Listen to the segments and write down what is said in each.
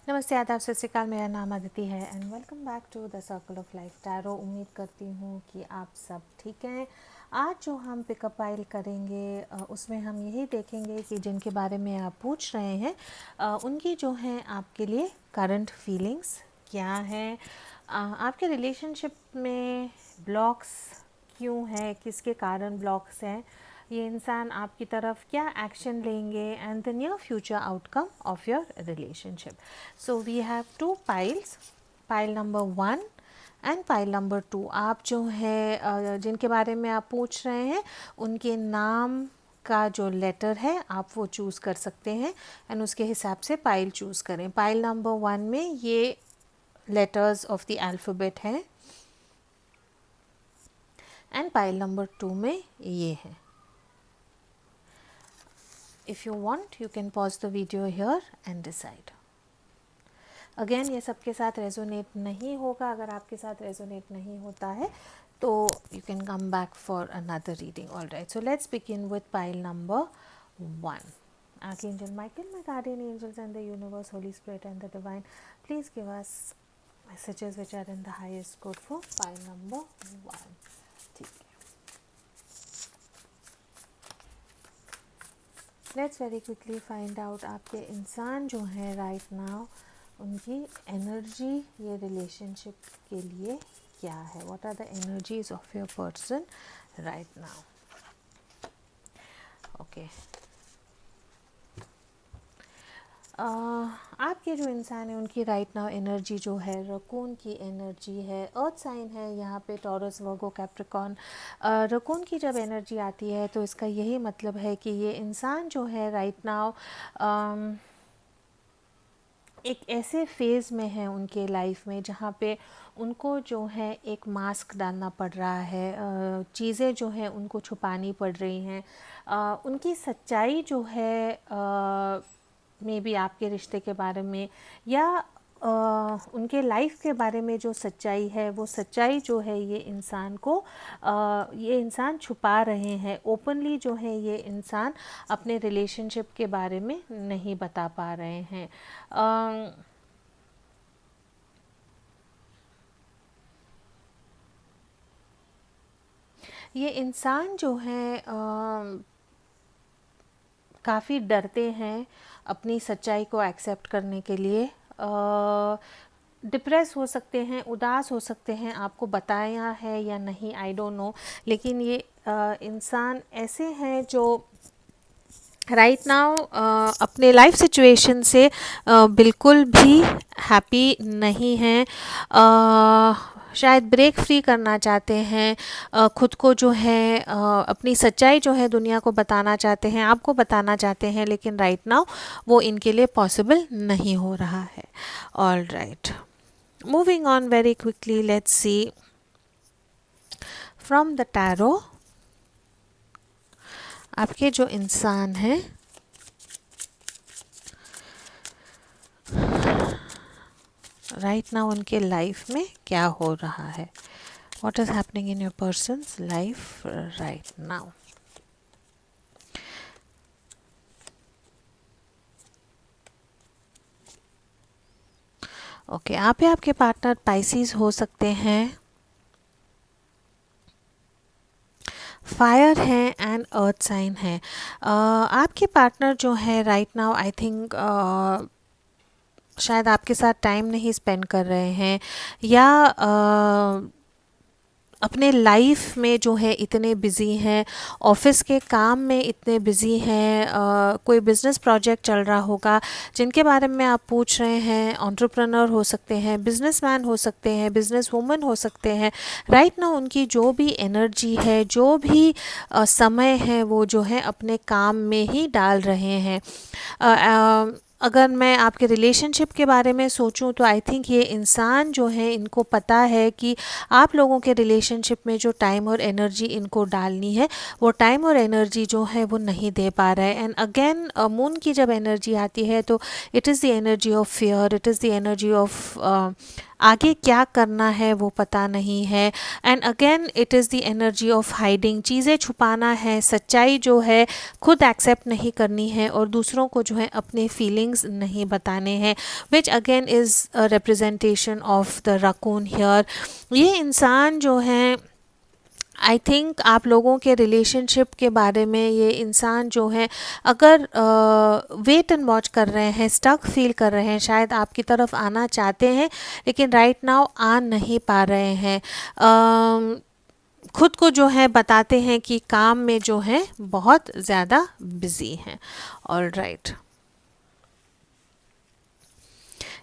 नमस्ते, आदाब, सत श्री अकाल। मेरा नाम अदिति है and welcome back to the circle of life tarot. उम्मीद करती हूँ कि आप सब ठीक हैं। आज जो हम पिकअप पाइल करेंगे उसमें हम यही देखेंगे कि जिनके बारे में आप पूछ रहे हैं उनकी जो हैं आपके लिए करंट फीलिंग्स क्या हैं, आपके रिलेशनशिप में ब्लॉक्स क्यों हैं, किसके कारण ब्लॉक्स हैं, ये इंसान आपकी तरफ क्या एक्शन लेंगे and the near future outcome of your relationship. So we have two piles, pile number 1 and pile number 2। आप जो है जिनके बारे में आप पूछ रहे हैं उनके नाम का जो लेटर है आप वो चूज़ कर सकते हैं एंड उसके हिसाब से पाइल चूज़ करें। पाइल नंबर 1 में ये लेटर्स ऑफ द अल्फ़ाबेट हैं एंड पाइल नंबर 2 में ये है। If you want, you can pause the video here and decide. Again, ये सबके साथ रेजोनेट नहीं होगा। अगर आपके साथ रेजोनेट नहीं होता है तो you can come back for another reading. All right. So let's begin with pile number 1. Archangel Michael, my guardian angels and the universe, Holy Spirit and the divine, please give us messages which are in the highest good for pile number 1. ठीक है। Let's very quickly find out आपके इंसान जो है right now उनकी energy ये relationship के लिए क्या है। What are the energies of your person right now. Okay, आपके जो इंसान है उनकी राइट नाउ एनर्जी जो है रकून की एनर्जी है। अर्थ साइन है यहाँ पे, टॉरस, वर्गो, कैप्रिकॉर्न। रकून की जब एनर्जी आती है तो इसका यही मतलब है कि ये इंसान जो है राइट नाउ एक ऐसे फेज़ में है उनके लाइफ में जहाँ पे उनको जो है एक मास्क डालना पड़ रहा है, चीज़ें जो हैं उनको छुपानी पड़ रही हैं। उनकी सच्चाई जो है मे बी आपके रिश्ते के बारे में या उनके लाइफ के बारे में जो सच्चाई है वो सच्चाई जो है ये इंसान को ये इंसान छुपा रहे हैं। ओपनली जो है ये इंसान अपने रिलेशनशिप के बारे में नहीं बता पा रहे हैं। ये इंसान जो है काफ़ी डरते हैं अपनी सच्चाई को एक्सेप्ट करने के लिए। डिप्रेस हो सकते हैं, उदास हो सकते हैं, आपको बताया है या नहीं आई डोंट नो, लेकिन ये इंसान ऐसे हैं जो राइट नाउ अपने लाइफ सिचुएशन से बिल्कुल भी हैप्पी नहीं हैं। शायद ब्रेक फ्री करना चाहते हैं, खुद को जो है अपनी सच्चाई जो है दुनिया को बताना चाहते हैं, आपको बताना चाहते हैं, लेकिन राइट नाउ वो इनके लिए पॉसिबल नहीं हो रहा है। All right, moving on very quickly, let's see from the tarot आपके जो इंसान हैं राइट नाउ उनके लाइफ में क्या हो रहा है। What is happening in your persons life right now. Okay, आप या आपके पार्टनर पाइसिस हो सकते हैं, फायर है एंड अर्थ साइन है। आपके पार्टनर जो है राइट नाउ आई थिंक शायद आपके साथ टाइम नहीं स्पेंड कर रहे हैं या अपने लाइफ में जो है इतने बिज़ी हैं, ऑफिस के काम में इतने बिज़ी हैं, कोई बिज़नेस प्रोजेक्ट चल रहा होगा जिनके बारे में आप पूछ रहे हैं। एंटरप्रेन्योर हो सकते हैं, बिजनेसमैन हो सकते हैं, बिजनेस वुमन हो सकते हैं। राइट नाउ उनकी जो भी एनर्जी है, जो भी समय है, वो जो है अपने काम में ही डाल रहे हैं। अगर मैं आपके रिलेशनशिप के बारे में सोचूं तो आई थिंक ये इंसान जो है इनको पता है कि आप लोगों के रिलेशनशिप में जो टाइम और एनर्जी इनको डालनी है वो टाइम और एनर्जी जो है वो नहीं दे पा रहा है। एंड अगेन मून की जब एनर्जी आती है तो it is the energy of fear, it is the energy of आगे क्या करना है वो पता नहीं है। And again it is the energy of hiding, चीज़ें छुपाना है, सच्चाई जो है खुद एक्सेप्ट नहीं करनी है और दूसरों को जो है अपने फीलिंग्स नहीं बताने हैं, which again is a representation of the raccoon here. ये इंसान जो है, आई थिंक आप लोगों के रिलेशनशिप के बारे में ये इंसान जो है, अगर वेट एंड वॉच कर रहे हैं, स्टक फील कर रहे हैं, शायद आपकी तरफ आना चाहते हैं लेकिन राइट नाउ आ नहीं पा रहे हैं। खुद को जो है बताते हैं कि काम में जो है बहुत ज़्यादा बिजी हैं। ऑल राइट,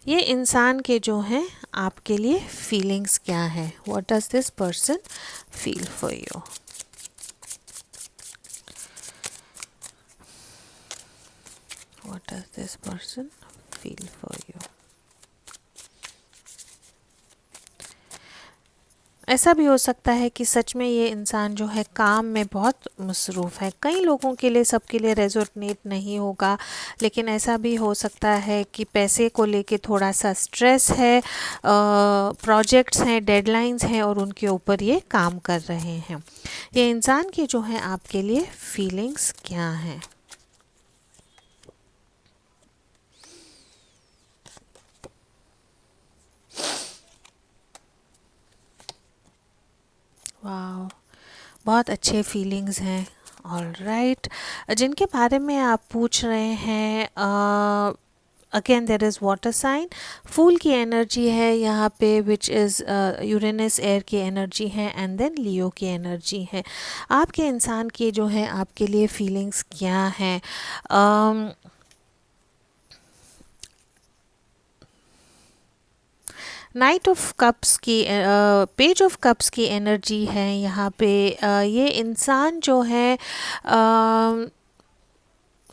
ये इंसान के जो हैं आपके लिए फीलिंग्स क्या है, what does this person feel for you. What does this person feel for you. ऐसा भी हो सकता है कि सच में ये इंसान जो है काम में बहुत मसरूफ़ है। कई लोगों के लिए, सबके लिए रेजोनेट नहीं होगा, लेकिन ऐसा भी हो सकता है कि पैसे को लेके थोड़ा सा स्ट्रेस है, प्रोजेक्ट्स हैं, डेडलाइंस हैं और उनके ऊपर ये काम कर रहे हैं। ये इंसान की जो है आपके लिए फीलिंग्स क्या हैं। वाह, बहुत अच्छे फीलिंग्स हैं। ऑल राइट, जिनके बारे में आप पूछ रहे हैं, again there is water sign, fool की एनर्जी है यहाँ पे, विच इज़ यूरेनस एयर की एनर्जी है एंड देन लियो की एनर्जी है। आपके इंसान की जो है आपके लिए फीलिंग्स क्या हैं। नाइट ऑफ कप्स की, पेज ऑफ कप्स की एनर्जी है यहाँ पे। ये इंसान जो है,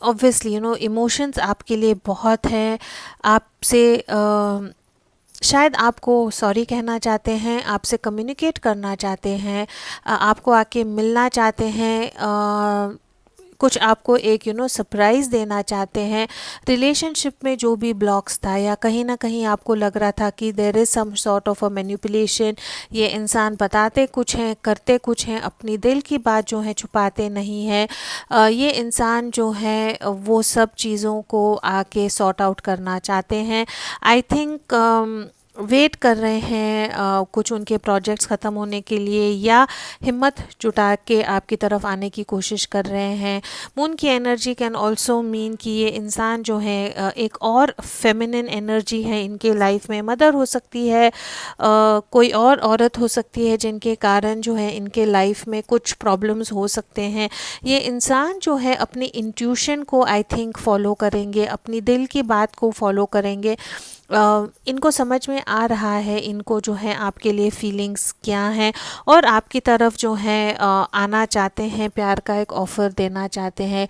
ऑब्वियसली यू नो इमोशंस आपके लिए बहुत है, आपसे शायद आपको सॉरी कहना चाहते हैं, आपसे कम्युनिकेट करना चाहते हैं, आपको आके मिलना चाहते हैं, कुछ आपको एक सरप्राइज़ देना चाहते हैं। रिलेशनशिप में जो भी ब्लॉक्स था या कहीं ना कहीं आपको लग रहा था कि there is some sort of a manipulation, ये इंसान बताते कुछ हैं करते कुछ हैं, अपनी दिल की बात जो है छुपाते नहीं है। ये इंसान जो है वो सब चीज़ों को आके सॉर्ट आउट करना चाहते हैं। आई थिंक वेट कर रहे हैं कुछ उनके प्रोजेक्ट्स ख़त्म होने के लिए, या हिम्मत जुटा के आपकी तरफ आने की कोशिश कर रहे हैं। मून की एनर्जी कैन ऑल्सो मीन कि ये इंसान जो है एक और फेमिनिन एनर्जी है इनके लाइफ में, मदर हो सकती है, कोई और औरत हो सकती है जिनके कारण जो है इनके लाइफ में कुछ प्रॉब्लम्स हो सकते हैं। ये इंसान जो है अपनी इंट्यूशन को आई थिंक फॉलो करेंगे, अपनी दिल की बात को फॉलो करेंगे। इनको समझ में आ रहा है इनको जो है आपके लिए फीलिंग्स क्या हैं और आपकी तरफ जो है आना चाहते हैं, प्यार का एक ऑफ़र देना चाहते हैं।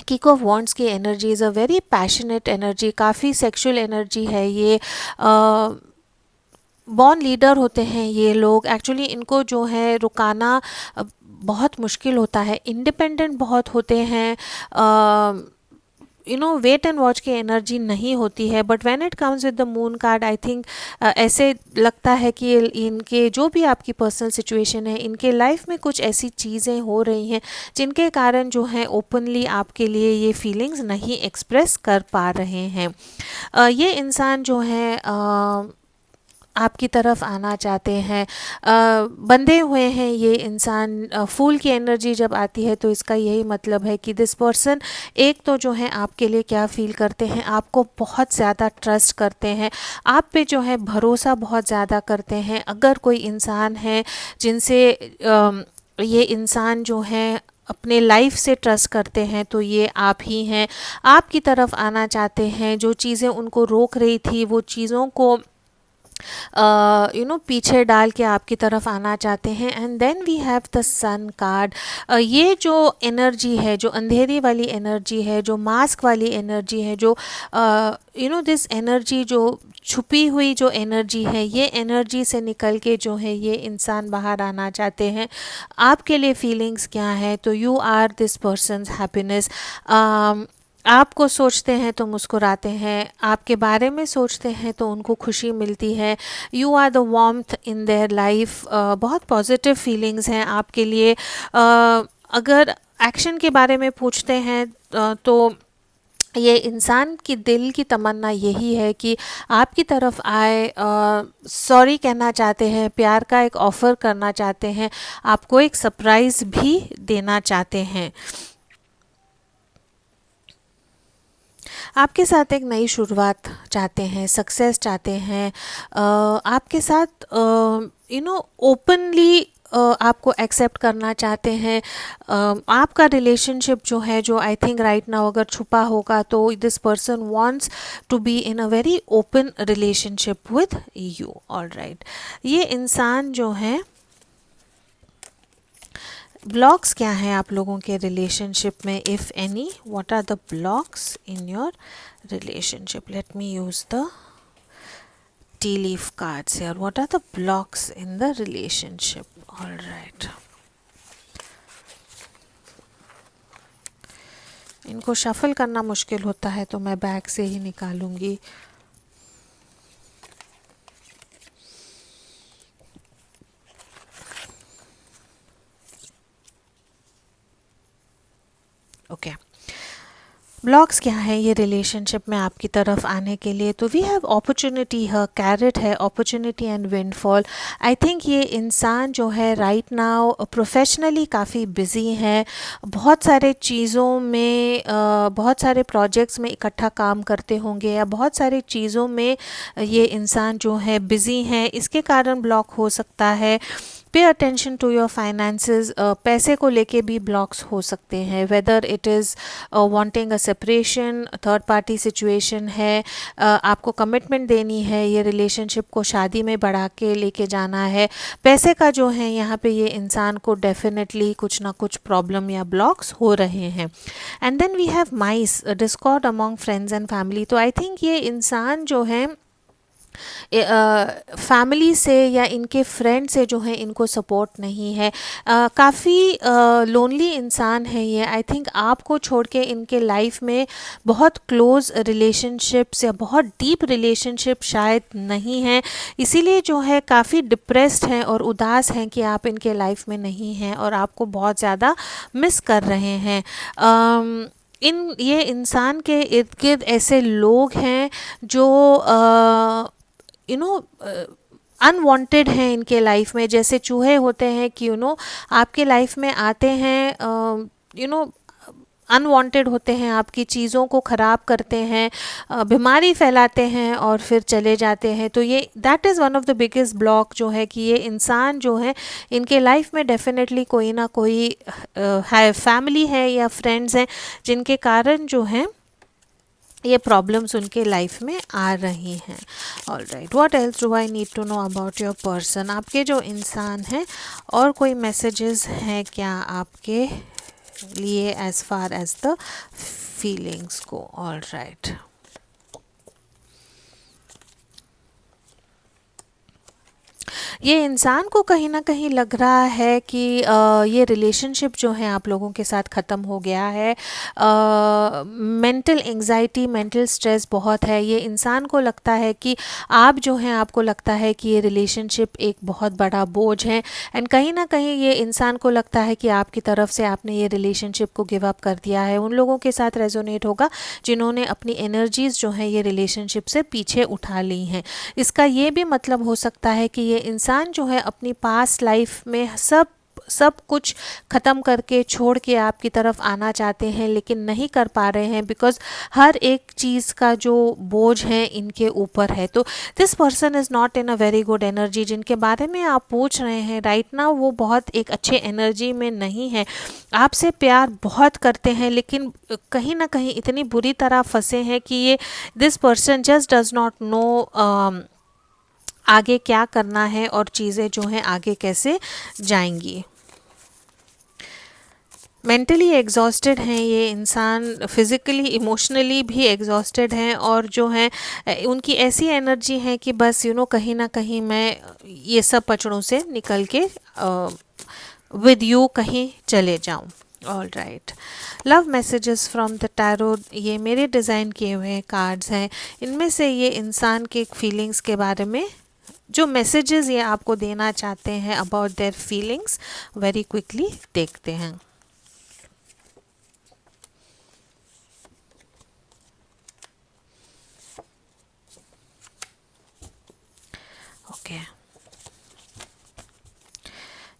किक ऑफ वॉन्ड्स की energy is a very passionate energy, काफ़ी सेक्सुअल एनर्जी है ये। बॉर्न लीडर होते हैं ये लोग, एक्चुअली इनको जो है रुकाना बहुत मुश्किल होता है, इंडिपेंडेंट बहुत होते हैं, वेट एंड वॉच की एनर्जी नहीं होती है। But when it comes with the moon card, I think ऐसे लगता है कि इनके जो भी आपकी पर्सनल सिचुएशन है, इनके लाइफ में कुछ ऐसी चीज़ें हो रही हैं जिनके कारण जो है ओपनली आपके लिए ये फीलिंग्स नहीं एक्सप्रेस कर पा रहे हैं। ये इंसान जो है आपकी तरफ आना चाहते हैं, बंधे हुए हैं ये इंसान। फूल की एनर्जी जब आती है तो इसका यही मतलब है कि दिस पर्सन एक तो जो है आपके लिए क्या फील करते हैं, आपको बहुत ज़्यादा ट्रस्ट करते हैं, आप पे जो है भरोसा बहुत ज़्यादा करते हैं। अगर कोई इंसान है जिनसे ये इंसान जो है अपने लाइफ से ट्रस्ट करते हैं तो ये आप ही हैं। आपकी तरफ आना चाहते हैं, जो चीज़ें उनको रोक रही थी वो चीज़ों को पीछे डाल के आपकी तरफ आना चाहते हैं। And then we have the sun card. ये जो एनर्जी है, जो अंधेरी वाली एनर्जी है, जो मास्क वाली एनर्जी है, जो दिस एनर्जी जो छुपी हुई जो एनर्जी है, ये एनर्जी से निकल के जो है ये इंसान बाहर आना चाहते हैं। आपके लिए फीलिंग्स क्या है, तो you are this person's happiness. आपको सोचते हैं तो मुस्कुराते हैं, आपके बारे में सोचते हैं तो उनको खुशी मिलती है। You are the warmth in their life. बहुत पॉजिटिव फीलिंग्स हैं आपके लिए। अगर एक्शन के बारे में पूछते हैं तो ये इंसान की दिल की तमन्ना यही है कि आपकी तरफ आए, सॉरी कहना चाहते हैं, प्यार का एक ऑफ़र करना चाहते हैं, आपको एक सरप्राइज़ भी देना चाहते हैं। आपके साथ एक नई शुरुआत चाहते हैं, सक्सेस चाहते हैं। आपके साथ ओपनली आपको एक्सेप्ट करना चाहते हैं। आपका रिलेशनशिप जो है, जो आई थिंक राइट नाउ अगर छुपा होगा तो this person wants to be in a very open relationship with you. Alright, ये इंसान जो है, ब्लॉक्स क्या हैं आप लोगों के रिलेशनशिप में, if any, what are the blocks in your relationship? Let me use the tea leaf cards here. What are the blocks in the relationship? All right, इनको शफल करना मुश्किल होता है तो मैं बैग से ही निकालूंगी। ओके, ब्लॉक्स क्या है ये रिलेशनशिप में आपकी तरफ आने के लिए? तो वी हैव अपॉर्चुनिटी है, कैरेट है, opportunity and windfall. I think ये इंसान जो है राइट नाउ प्रोफेशनली काफ़ी बिजी है, बहुत सारे चीज़ों में, बहुत सारे प्रोजेक्ट्स में इकट्ठा काम करते होंगे, या बहुत सारी चीज़ों में ये इंसान जो है बिज़ी हैं, इसके कारण ब्लॉक हो सकता है। Pay attention to your finances, पैसे को लेके भी ब्लॉक्स हो सकते हैं, whether it is wanting a separation, third party situation है, आपको कमिटमेंट देनी है, ये रिलेशनशिप को शादी में बढ़ा के लेके जाना है। पैसे का जो है यहाँ पे ये इंसान को डेफिनेटली कुछ ना कुछ प्रॉब्लम या ब्लॉक्स हो रहे हैं। And then we have mice, discord among friends and family. तो आई थिंक ये इंसान जो है फैमिली से या इनके फ्रेंड से जो है इनको सपोर्ट नहीं है, काफ़ी लोनली इंसान है ये। आई थिंक आपको छोड़ के इनके लाइफ में बहुत क्लोज रिलेशनशिप्स या बहुत डीप रिलेशनशिप शायद नहीं है, इसीलिए जो है काफ़ी डिप्रेस्ड हैं और उदास हैं कि आप इनके लाइफ में नहीं हैं और आपको बहुत ज़्यादा मिस कर रहे हैं। ये इंसान के इर्द गिर्द ऐसे लोग हैं जो अनवांटेड हैं इनके लाइफ में, जैसे चूहे होते हैं कि आपके लाइफ में आते हैं, अनवांटेड होते हैं, आपकी चीज़ों को ख़राब करते हैं, बीमारी फैलाते हैं और फिर चले जाते हैं। तो ये that is one of the biggest block जो है कि ये इंसान जो है इनके लाइफ में डेफिनेटली कोई ना कोई है, फैमिली है या फ्रेंड्स हैं, जिनके कारण जो है ये प्रॉब्लम्स उनके लाइफ में आ रही हैं। Alright, what else do I need to know about your person? आपके जो इंसान हैं, और कोई मैसेजेस हैं क्या आपके लिए as far as the feelings को? ऑलराइट, ये इंसान को कहीं ना कहीं लग रहा है कि ये रिलेशनशिप जो है आप लोगों के साथ ख़त्म हो गया है। मेंटल एंजाइटी, मेंटल स्ट्रेस बहुत है। ये इंसान को लगता है कि आप जो हैं, आपको लगता है कि ये रिलेशनशिप एक बहुत बड़ा बोझ है, एंड कहीं ना कहीं ये इंसान को लगता है कि आपकी तरफ से आपने ये रिलेशनशिप को गिव अप कर दिया है। उन लोगों के साथ रेजोनेट होगा जिन्होंने अपनी एनर्जीज़ जो है ये रिलेशनशिप से पीछे उठा ली हैं। इसका ये भी मतलब हो सकता है कि ये इंसान जो है अपनी पास्ट लाइफ में सब कुछ ख़त्म करके छोड़ के आपकी तरफ आना चाहते हैं, लेकिन नहीं कर पा रहे हैं बिकॉज हर एक चीज़ का जो बोझ है इनके ऊपर है। तो this person is not in a very good energy. जिनके बारे में आप पूछ रहे हैं राइट नाउ, वो बहुत एक अच्छे एनर्जी में नहीं है। आपसे प्यार बहुत करते हैं, लेकिन कहीं ना कहीं इतनी बुरी तरह फंसे हैं कि ये this person just does not know आगे क्या करना है और चीज़ें जो हैं आगे कैसे जाएंगी। मेंटली एग्जॉस्टेड हैं ये इंसान, फिज़िकली इमोशनली भी एग्जॉस्टेड हैं, और जो है उनकी ऐसी एनर्जी है कि बस कहीं ना कहीं मैं ये सब पचड़ों से निकल के विद यू कहीं चले जाऊं। All right, love messages from the tarot, ये मेरे डिज़ाइन किए हुए कार्ड्स हैं। इनमें से ये इंसान के फीलिंग्स के बारे में जो मैसेजेस ये आपको देना चाहते हैं about their feelings, very quickly देखते हैं। ओके,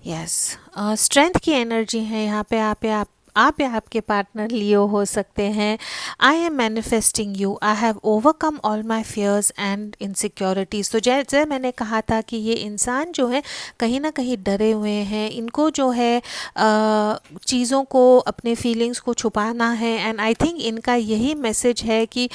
यस, स्ट्रेंथ की एनर्जी है यहाँ पे। आप या आपके पार्टनर लियो हो सकते हैं। I am manifesting you, I have overcome all my fears and insecurities. तो जैसे मैंने कहा था कि ये इंसान जो है कहीं ना कहीं डरे हुए हैं, इनको जो है चीज़ों को, अपने फीलिंग्स को छुपाना है। एंड आई थिंक इनका यही मैसेज है कि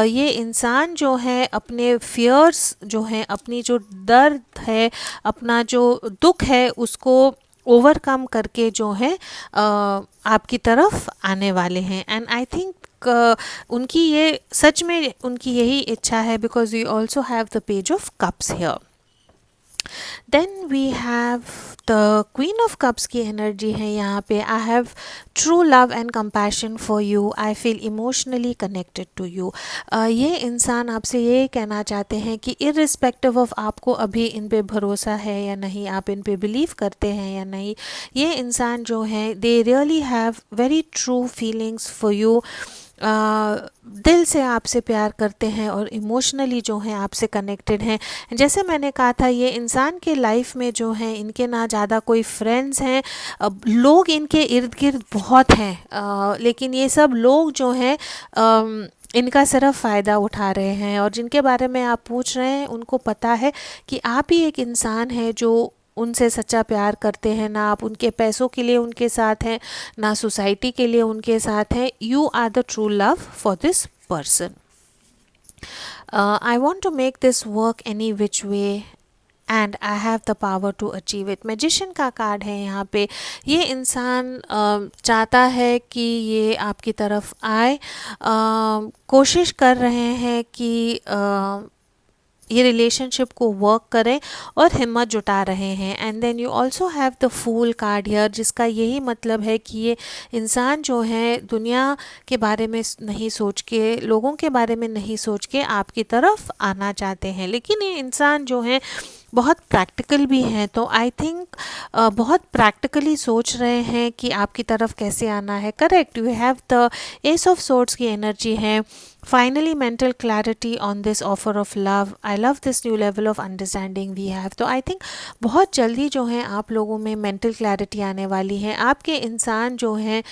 ये इंसान जो है अपने फियर्स जो हैं, अपनी जो दर्द है, अपना जो दुख है, उसको ओवरकम करके जो है आपकी तरफ आने वाले हैं। एंड आई थिंक उनकी ये सच में उनकी यही इच्छा है, because you also have the page of cups here. Then we have the queen of cups की एनर्जी है यहाँ पे। I have true love and compassion for you, I feel emotionally connected to you. ये इंसान आपसे ये कहना चाहते हैं कि इर्रिस्पेक्टिव ऑफ आपको अभी इन पे भरोसा है या नहीं, आप इन पे बिलीव करते हैं या नहीं, ये इंसान जो है they really have very true feelings for you. दिल से आपसे प्यार करते हैं और इमोशनली जो है आपसे कनेक्टेड हैं। जैसे मैंने कहा था, ये इंसान के लाइफ में जो है इनके ना ज़्यादा कोई फ्रेंड्स हैं, लोग इनके इर्द गिर्द बहुत हैं, लेकिन ये सब लोग जो हैं इनका सिर्फ फ़ायदा उठा रहे हैं। और जिनके बारे में आप पूछ रहे हैं उनको पता है कि आप ही एक इंसान है जो उनसे सच्चा प्यार करते हैं। ना आप उनके पैसों के लिए उनके साथ हैं, ना सोसाइटी के लिए उनके साथ हैं। You are the true love for this person. I want to make this work any which way and I have the power to achieve it. Magician का कार्ड है यहाँ पे। ये इंसान चाहता है कि ये आपकी तरफ आए, कोशिश कर रहे हैं कि ये रिलेशनशिप को वर्क करें और हिम्मत जुटा रहे हैं। And then you also have the fool card here, जिसका यही मतलब है कि ये इंसान जो है दुनिया के बारे में नहीं सोच के, लोगों के बारे में नहीं सोच के आपकी तरफ आना चाहते हैं। लेकिन ये इंसान जो है बहुत प्रैक्टिकल भी हैं, तो आई थिंक बहुत प्रैक्टिकली सोच रहे हैं कि आपकी तरफ कैसे आना है। Correct, you have the ace of swords की एनर्जी है। Finally mental clarity on this offer of love, I love this new level of understanding we have. तो आई थिंक बहुत जल्दी जो है आप लोगों में मेंटल क्लैरिटी आने वाली है। आपके इंसान जो हैं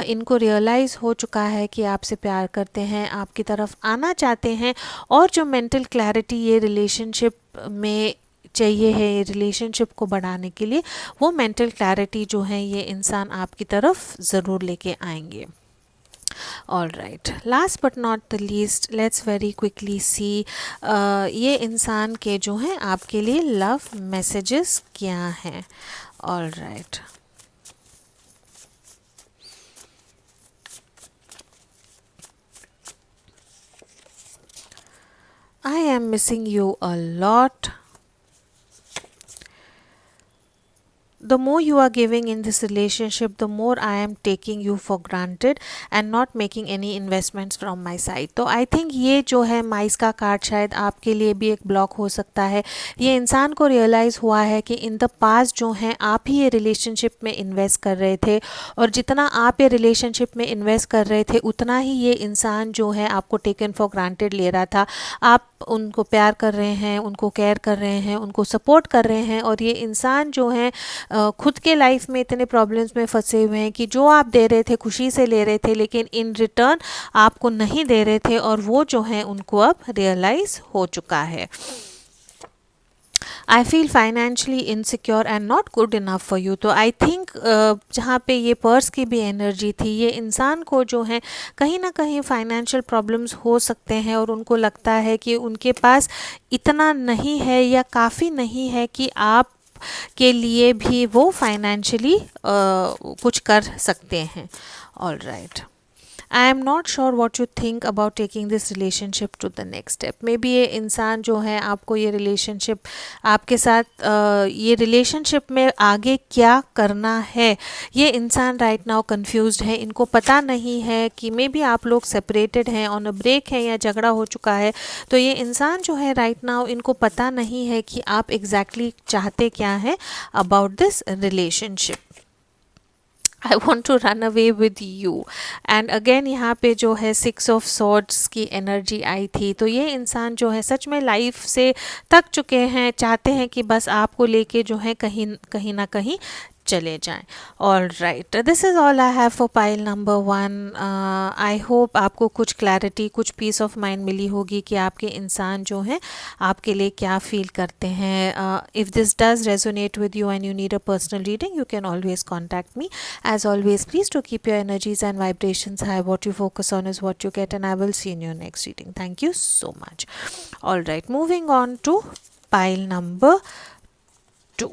इनको रियलाइज़ हो चुका है कि आपसे प्यार करते हैं, आपकी तरफ आना चाहते हैं। और जो मेंटल क्लैरिटी ये रिलेशनशिप में चाहिए है, रिलेशनशिप को बढ़ाने के लिए, वो मेंटल क्लैरिटी जो है ये इंसान आपकी तरफ ज़रूर लेके आएंगे। All right, last but not the least, let's very quickly see ये इंसान के जो हैं आपके लिए लव मैसेजेस क्या हैं। All right, I am missing you a lot. The more you are giving in this relationship, the more I am taking you for granted and not making any investments from my side. तो I think ये जो है माइस का card शायद आपके लिए भी एक ब्लॉक हो सकता है। ये इंसान को रियलाइज़ हुआ है कि इन द पास्ट जो है आप ही ये रिलेशनशिप में इन्वेस्ट कर रहे थे, और जितना आप ये रिलेशनशिप में इन्वेस्ट कर रहे थे उतना ही ये इंसान जो है आपको टेकन फॉर ग्रांटेड ले रहा था। आप उनको प्यार कर रहे हैं, उनको केयर कर रहे हैं, उनको सपोर्ट कर रहे हैं, और ये इंसान जो है खुद के लाइफ में इतने प्रॉब्लम्स में फंसे हुए हैं कि जो आप दे रहे थे खुशी से ले रहे थे, लेकिन इन रिटर्न आपको नहीं दे रहे थे, और वो जो है उनको अब रियलाइज़ हो चुका है। I feel financially insecure and not good enough for you. तो आई थिंक जहाँ पे ये पर्स की भी एनर्जी थी, ये इंसान को जो है कहीं ना कहीं फाइनेंशियल प्रॉब्लम्स हो सकते हैं, और उनको लगता है कि उनके पास इतना नहीं है या काफ़ी नहीं है कि आप के लिए भी वो फाइनेंशियली कुछ कर सकते हैं। All right, I am not sure what you think about taking this relationship to the next step. Maybe ये इंसान जो है आपको ये रिलेशनशिप आपके साथ ये रिलेशनशिप में आगे क्या करना है, ये इंसान राइट नाउ कंफ्यूज्ड है। इनको पता नहीं है कि मे बी आप लोग सेपरेटेड हैं, ऑन अ ब्रेक है या झगड़ा हो चुका है। तो ये इंसान जो है राइट नाउ इनको पता नहीं है कि आप एग्जैक्टली चाहते क्या है about this relationship. I want to run away with you. And again यहाँ पे जो है 6 ऑफ सॉर्ड्स की एनर्जी आई थी। तो ये इंसान जो है सच में लाइफ से थक चुके हैं, चाहते हैं कि बस आपको लेके जो है कहीं ना कहीं चले जाएं। All right, this is all I have for pile number 1। I hope आपको कुछ क्लैरिटी, कुछ पीस ऑफ माइंड मिली होगी कि आपके इंसान जो हैं आपके लिए क्या फील करते हैं। If this does resonate with you and you need a personal reading, you can always contact me. As always, please do keep your energies and vibrations high. What you focus on is what you get, and I will see you in your next reading. Thank you so much. All right, moving on to pile number 2.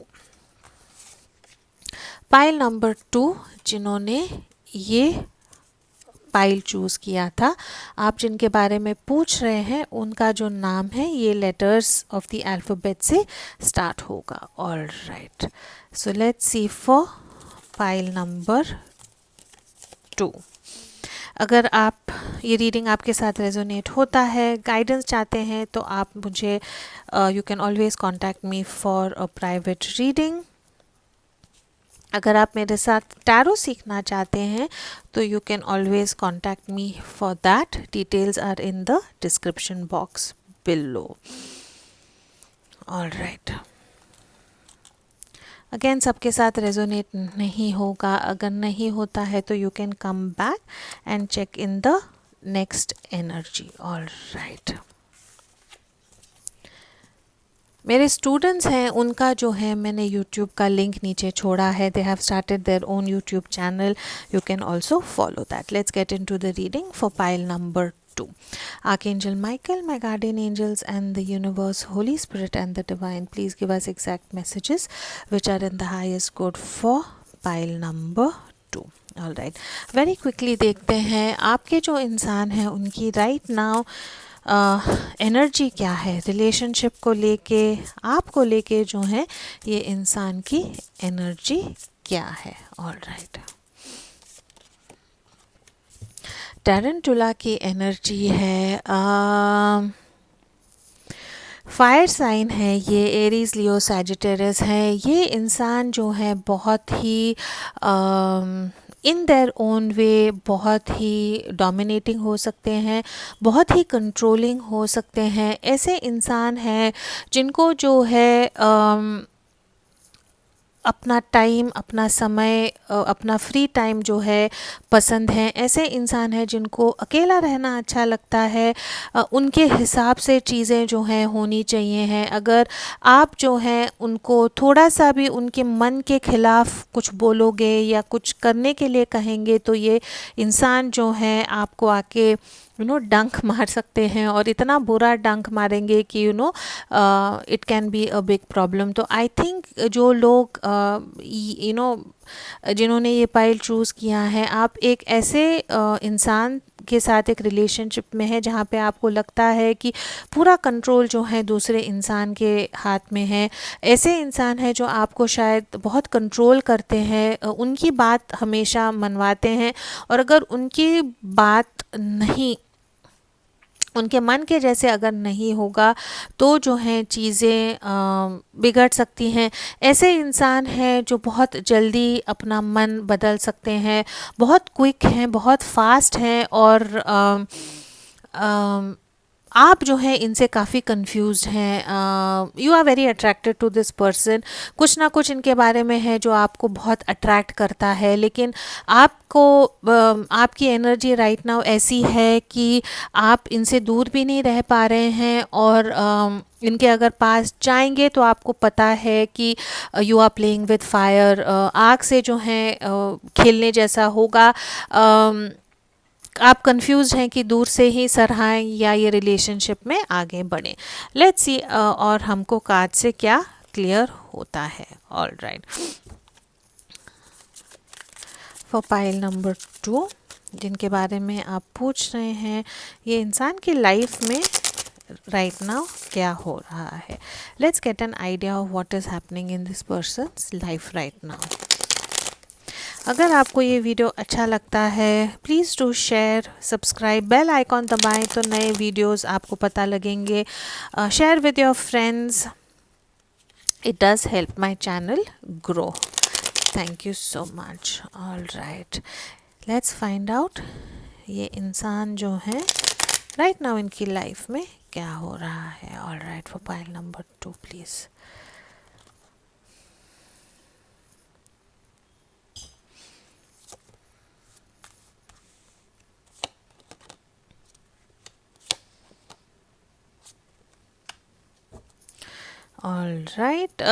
Pile number 2 जिन्होंने ये pile choose किया था, आप जिनके बारे में पूछ रहे हैं उनका जो नाम है ये लेटर्स ऑफ द अल्फ़ाबेट से स्टार्ट होगा। All right, so let's see for pile number 2। अगर आप ये रीडिंग आपके साथ रेजोनेट होता है, गाइडेंस चाहते हैं, तो आप मुझे you can always contact me for a private reading. अगर आप मेरे साथ टैरो सीखना चाहते हैं तो you can always contact me for that. Details are in the description box below. All right, again सबके साथ रेजोनेट नहीं होगा। अगर नहीं होता है तो you can come back and check in the next energy. All right, मेरे स्टूडेंट्स हैं उनका जो है मैंने यूट्यूब का लिंक नीचे छोड़ा है। They have started their own YouTube channel, you can also follow that. Let's get into the reading for pile number 2. Archangel Michael, my guardian angels and the universe, Holy Spirit and the divine, please give us exact messages which are in the highest good for pile number 2. All right, very quickly देखते हैं आपके जो इंसान हैं उनकी right now energy क्या है relationship को लेके, आपको लेके जो है ये इंसान की एनर्जी क्या है। ऑल राइट, टैरेंटुला की एनर्जी है, फायर साइन है ये, एरीज लियो सैजिटेरियस है। ये इंसान जो है बहुत ही इन देयर ओन वे बहुत ही डोमिनेटिंग हो सकते हैं, बहुत ही कंट्रोलिंग हो सकते हैं। ऐसे इंसान हैं जिनको जो है अपना टाइम, अपना समय, अपना फ्री टाइम जो है पसंद है। ऐसे इंसान हैं जिनको अकेला रहना अच्छा लगता है, उनके हिसाब से चीज़ें जो हैं होनी चाहिए हैं। अगर आप जो हैं उनको थोड़ा सा भी उनके मन के खिलाफ कुछ बोलोगे या कुछ करने के लिए कहेंगे तो ये इंसान जो है आपको आके डंक मार सकते हैं, और इतना बुरा डंक मारेंगे कि it can be a big problem. तो आई थिंक जो लोग जिन्होंने ये पाइल चूज़ किया है, आप एक ऐसे इंसान के साथ एक रिलेशनशिप में है जहाँ पे आपको लगता है कि पूरा कंट्रोल जो है दूसरे इंसान के हाथ में है। ऐसे इंसान है जो आपको शायद बहुत कंट्रोल करते हैं, उनकी बात हमेशा मनवाते हैं, और अगर उनकी बात नहीं, उनके मन के जैसे अगर नहीं होगा तो जो है चीज़ें बिगड़ सकती हैं। ऐसे इंसान हैं जो बहुत जल्दी अपना मन बदल सकते हैं, बहुत क्विक हैं, बहुत फास्ट हैं, और आप जो हैं इनसे काफ़ी कंफ्यूज्ड हैं। You are very attracted to this person. कुछ ना कुछ इनके बारे में है जो आपको बहुत अट्रैक्ट करता है, लेकिन आपको आपकी एनर्जी राइट नाउ ऐसी है कि आप इनसे दूर भी नहीं रह पा रहे हैं, और इनके अगर पास जाएंगे तो आपको पता है कि you are playing with fire, आग से जो है खेलने जैसा होगा। आप कंफ्यूज हैं कि दूर से ही सराहें या ये रिलेशनशिप में आगे बढ़ें। लेट्स सी और हमको कार्ड से क्या क्लियर होता है। All right, for pile number 2 जिनके बारे में आप पूछ रहे हैं, ये इंसान की लाइफ में राइट नाउ क्या हो रहा है। Let's get an idea of what is happening in this person's life right now. अगर आपको ये वीडियो अच्छा लगता है please do share, subscribe, bell icon दबाएं तो नए वीडियोस आपको पता लगेंगे। Share with your friends, it does help my channel grow. Thank you so much. All right, let's find out ये इंसान जो है राइट नाउ इनकी लाइफ में क्या हो रहा है। All right, for pile number 2 please. All right,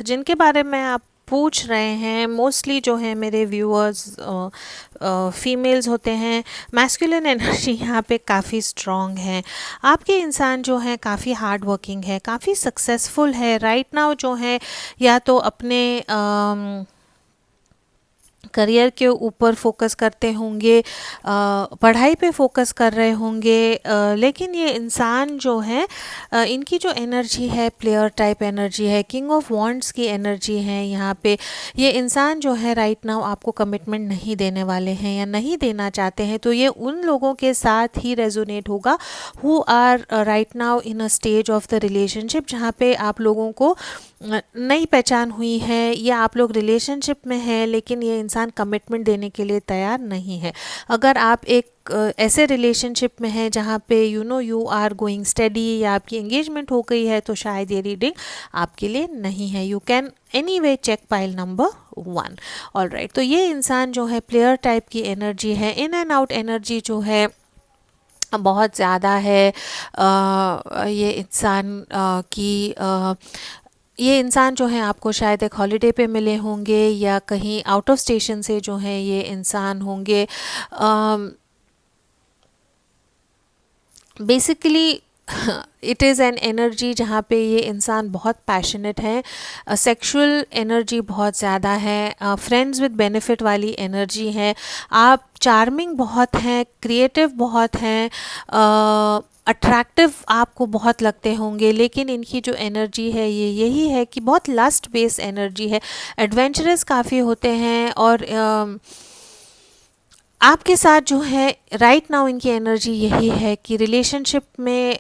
जिनके बारे में आप पूछ रहे हैं मोस्टली जो है मेरे व्यूअर्स फीमेल्स होते हैं। मैस्कुलिन एनर्जी यहाँ पे काफ़ी स्ट्रॉन्ग है। आपके इंसान जो है काफ़ी हार्ड वर्किंग है, काफ़ी सक्सेसफुल है राइट नाउ जो है, या तो अपने करियर के ऊपर फोकस करते होंगे, पढ़ाई पे फोकस कर रहे होंगे, लेकिन ये इंसान जो है इनकी जो एनर्जी है प्लेयर टाइप एनर्जी है, किंग ऑफ वॉन्ड्स की एनर्जी है यहाँ पे। ये इंसान जो है राइट नाउ आपको कमिटमेंट नहीं देने वाले हैं या नहीं देना चाहते हैं, तो ये उन लोगों के साथ ही रेजोनेट होगा who are right now in a stage of the relationship जहाँ पे आप लोगों को नई पहचान हुई है, या आप लोग रिलेशनशिप में हैं लेकिन ये इंसान कमिटमेंट देने के लिए तैयार नहीं है। अगर आप एक ऐसे रिलेशनशिप में हैं जहाँ पे यू आर गोइंग स्टडी या आपकी एंगेजमेंट हो गई है, तो शायद ये रीडिंग आपके लिए नहीं है। You can anyway check pile number 1। All right, तो ये इंसान जो है प्लेयर टाइप की एनर्जी है, इन एंड आउट एनर्जी जो है बहुत ज़्यादा है। ये इंसान ये इंसान जो है आपको शायद एक हॉलिडे पे मिले होंगे या कहीं आउट ऑफ स्टेशन से जो है ये इंसान होंगे। Basically it is an energy जहाँ पे ये इंसान बहुत पैशनेट है, सेक्सुअल एनर्जी बहुत ज़्यादा है, फ्रेंड्स विद बेनिफिट वाली एनर्जी है। आप चार्मिंग बहुत हैं, क्रिएटिव बहुत हैं, अट्रैक्टिव आपको बहुत लगते होंगे, लेकिन इनकी जो एनर्जी है ये यही है कि बहुत लस्ट बेस्ड एनर्जी है, एडवेंचरस काफ़ी होते हैं। और आपके साथ जो है राइट नाउ इनकी एनर्जी यही है कि रिलेशनशिप में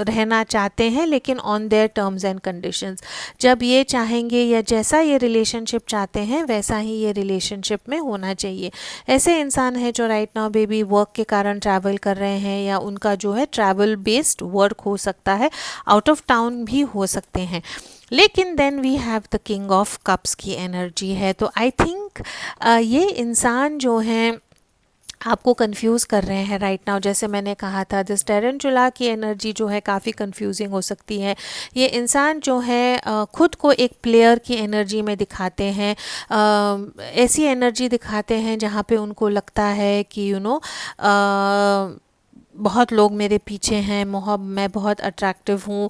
रहना चाहते हैं लेकिन on their terms and conditions. जब ये चाहेंगे या जैसा ये रिलेशनशिप चाहते हैं वैसा ही ये रिलेशनशिप में होना चाहिए। ऐसे इंसान है जो राइट नाउ बेबी वर्क के कारण ट्रैवल कर रहे हैं, या उनका जो है ट्रैवल बेस्ड वर्क हो सकता है, आउट ऑफ टाउन भी हो सकते हैं। लेकिन then we have the king of cups की एनर्जी है। तो आई थिंक ये इंसान जो है आपको कंफ्यूज कर रहे हैं राइट नाउ। जैसे मैंने कहा था, दिस टेरेंचुला की एनर्जी जो है काफ़ी कंफ्यूजिंग हो सकती है। ये इंसान जो है खुद को एक प्लेयर की एनर्जी में दिखाते हैं, ऐसी एनर्जी दिखाते हैं जहाँ पे उनको लगता है कि बहुत लोग मेरे पीछे हैं, मैं बहुत अट्रैक्टिव हूँ,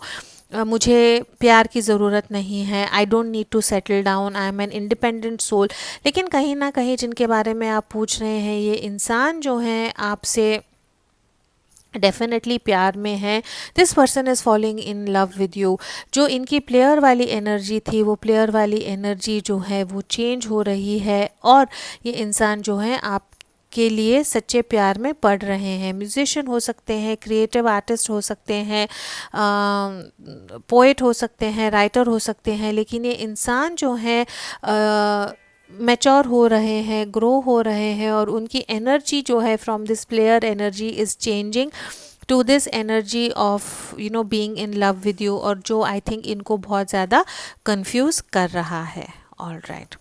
मुझे प्यार की ज़रूरत नहीं है, I don't need to settle down, I am an independent soul. लेकिन कहीं ना कहीं जिनके बारे में आप पूछ रहे हैं ये इंसान जो है आपसे डेफिनेटली प्यार में है। This person is falling in love with you. जो इनकी प्लेयर वाली एनर्जी थी वो प्लेयर वाली एनर्जी जो है वो चेंज हो रही है, और ये इंसान जो है आप के लिए सच्चे प्यार में पड़ रहे हैं। म्यूजिशियन हो सकते हैं, क्रिएटिव आर्टिस्ट हो सकते हैं, पोएट हो सकते हैं, राइटर हो सकते हैं, लेकिन ये इंसान जो है मैच्योर हो रहे हैं, ग्रो हो रहे हैं, और उनकी एनर्जी जो है from this player energy is changing to this energy of being in love with you, और जो आई थिंक इनको बहुत ज़्यादा कंफ्यूज कर रहा है। ऑल राइट,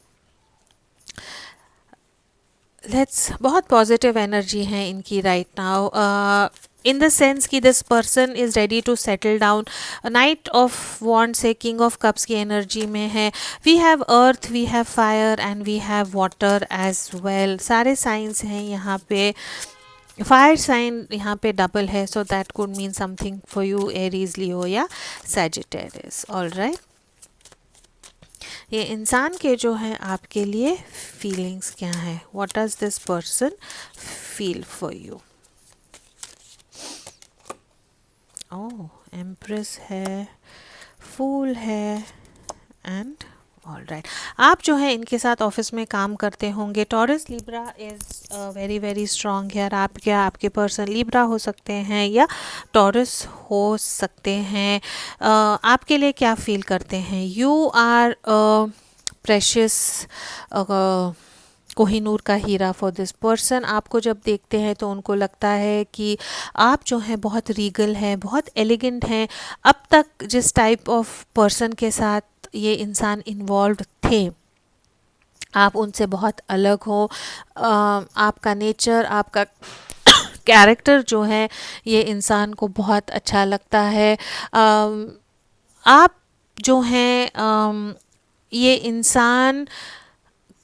लेट्स, बहुत पॉजिटिव एनर्जी है इनकी right now, in the sense कि this person is ready to settle down. Knight of wands से किंग ऑफ कप्स की एनर्जी में है। We have earth, we have fire and we have water as well. सारे signs हैं यहाँ पे। Fire sign यहाँ पे डबल है, so that could mean something for you, Aries, Leo या सैजिटेरियस। ऑल राइट, ये इंसान के जो है आपके लिए फीलिंग्स क्या है, what does this person feel for you. Oh, empress है, फूल है एंड ऑल राइट। आप जो है इनके साथ ऑफिस में काम करते होंगे। Taurus Libra is very very strong है। आप क्या, आपके पर्सन लिब्रा हो सकते हैं या टॉरस हो सकते हैं। आपके लिए क्या फील करते हैं, यू आर प्रेशियस, कोहिनूर का हीरा फॉर दिस पर्सन। आपको जब देखते हैं तो उनको लगता है कि आप जो हैं बहुत रीगल हैं, बहुत एलिगेंट हैं। अब तक जिस टाइप ऑफ पर्सन के साथ ये इंसान इन्वॉल्व थे, आप उनसे बहुत अलग हो। आपका नेचर, आपका कैरेक्टर जो है ये इंसान को बहुत अच्छा लगता है। आप जो हैं ये इंसान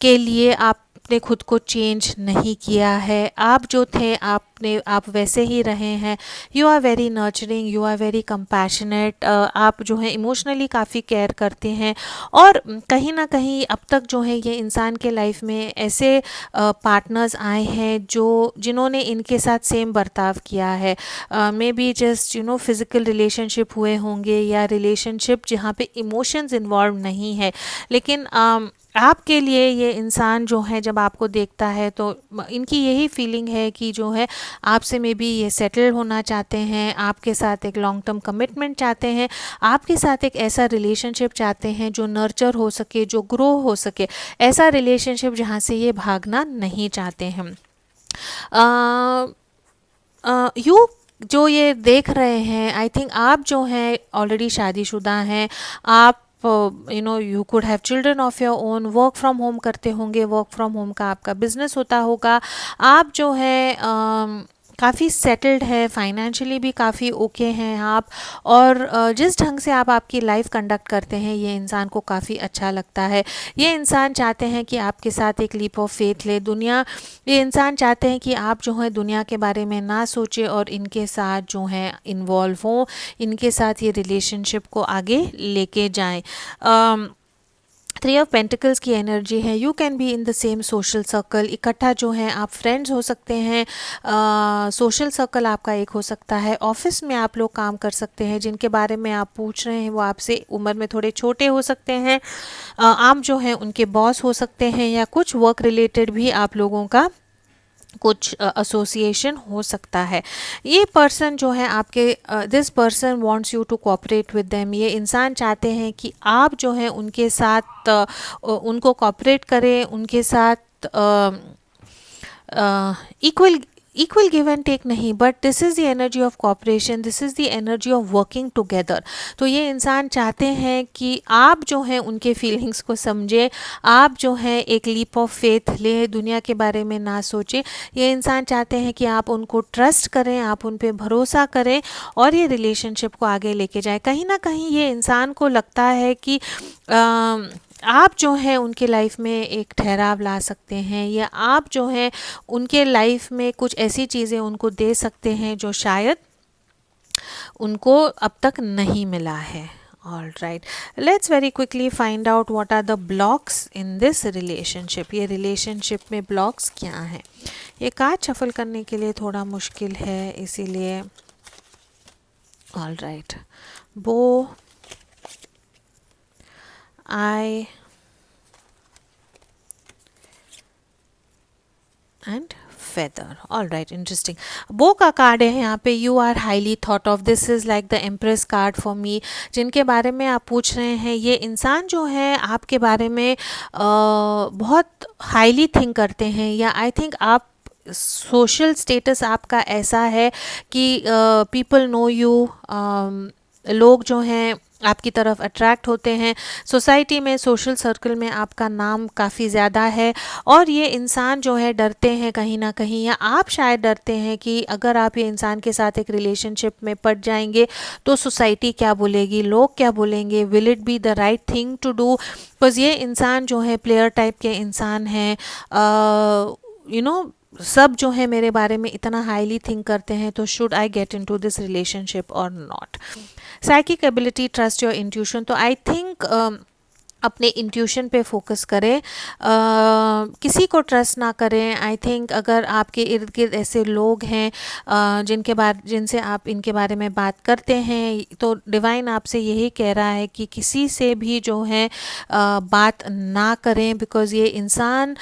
के लिए आपने खुद को चेंज नहीं किया है। आप जो थे आप वैसे ही रहे हैं। You are very nurturing, you are very compassionate. आप जो है इमोशनली काफ़ी केयर करते हैं और कहीं ना कहीं अब तक जो है ये इंसान के लाइफ में ऐसे पार्टनर्स आए हैं जिन्होंने इनके साथ सेम बर्ताव किया है। May be just physical relationship हुए होंगे या रिलेशनशिप जहाँ पे इमोशंस इन्वॉल्व नहीं है, लेकिन आपके लिए ये इंसान जो है जब आपको देखता है तो इनकी यही फीलिंग है कि जो है आपसे में भी ये सेटल होना चाहते हैं, आपके साथ एक लॉन्ग टर्म कमिटमेंट चाहते हैं, आपके साथ एक ऐसा रिलेशनशिप चाहते हैं जो नर्चर हो सके, जो ग्रो हो सके, ऐसा रिलेशनशिप जहाँ से ये भागना नहीं चाहते हैं। यू जो ये देख रहे हैं, आई थिंक आप जो हैं ऑलरेडी शादीशुदा हैं। आप you could have children of your own, work from home करते होंगे, वर्क फ्रॉम होम का आपका बिजनेस होता होगा। आप जो है काफ़ी सेटल्ड है, फाइनेंशियली भी काफ़ी ओके हैं आप, और जिस ढंग से आप आपकी लाइफ कंडक्ट करते हैं ये इंसान को काफ़ी अच्छा लगता है। ये इंसान चाहते हैं कि आपके साथ एक लीप ऑफ फेथ ले दुनिया। ये इंसान चाहते हैं कि आप जो है दुनिया के बारे में ना सोचें और इनके साथ जो है इन्वॉल्व हों, इनके साथ ये रिलेशनशिप को आगे लेके जाएं। 3 ऑफ पेंटिकल्स की एनर्जी है। You can be in the same social circle. इकट्ठा जो है आप फ्रेंड्स हो सकते हैं। सोशल सर्कल आपका एक हो सकता है। ऑफिस में आप लोग काम कर सकते हैं। जिनके बारे में आप पूछ रहे हैं वो आपसे उम्र में थोड़े छोटे हो सकते हैं। आप जो हैं उनके बॉस हो सकते हैं या कुछ वर्क रिलेटेड भी आप लोगों का कुछ एसोसिएशन हो सकता है। ये पर्सन जो है आपके, this person wants you to cooperate with them. ये इंसान चाहते हैं कि आप जो है उनके साथ उनको कोऑपरेट करें, उनके साथ इक्वल गिव एंड टेक नहीं, but this is the energy of corporation, this is the energy of working together. तो ये इंसान चाहते हैं कि आप जो हैं उनके फीलिंग्स को समझें, आप जो हैं एक लीप ऑफ फेथ लें, दुनिया के बारे में ना सोचें। ये इंसान चाहते हैं कि आप उनको ट्रस्ट करें, आप उन पर भरोसा करें और ये रिलेशनशिप को आगे लेके जाएं। कहीं ना कहीं ये इंसान को लगता है कि आप जो हैं उनके लाइफ में एक ठहराव ला सकते हैं, या आप जो हैं उनके लाइफ में कुछ ऐसी चीज़ें उनको दे सकते हैं जो शायद उनको अब तक नहीं मिला है। All right, let's very quickly find out what are the blocks in this relationship. ये रिलेशनशिप में ब्लॉक्स क्या हैं। ये कार्ड शफल करने के लिए थोड़ा मुश्किल है, इसीलिए all right, bow, eye and feather. All right, interesting. Bow का कार्ड है यहाँ पे। You are highly thought of, this is like the empress card for me. जिनके बारे में आप पूछ रहे हैं ये इंसान जो है आपके बारे में बहुत हाईली थिंक करते हैं, या आई थिंक आप सोशल स्टेटस आपका ऐसा है कि पीपल नो यू, लोग जो हैं आपकी तरफ अट्रैक्ट होते हैं। सोसाइटी में, सोशल सर्कल में आपका नाम काफ़ी ज़्यादा है, और ये इंसान जो है डरते हैं कहीं ना कहीं, या आप शायद डरते हैं कि अगर आप ये इंसान के साथ एक रिलेशनशिप में पड़ जाएंगे तो सोसाइटी क्या बोलेगी, लोग क्या बोलेंगे, will it be the right thing to do. Because ये इंसान जो है प्लेयर टाइप के इंसान हैं। सब जो है मेरे बारे में इतना हाईली थिंक करते हैं, तो should I get into this relationship और not. Psychic ability, trust your intuition. तो आई थिंक अपने इंट्यूशन पे फोकस करें, किसी को ट्रस्ट ना करें। आई थिंक अगर आपके इर्द गिर्द ऐसे लोग हैं जिनसे आप इनके बारे में बात करते हैं, तो डिवाइन आपसे यही कह रहा है कि किसी से भी जो है बात ना करें, बिकॉज़ ये इंसान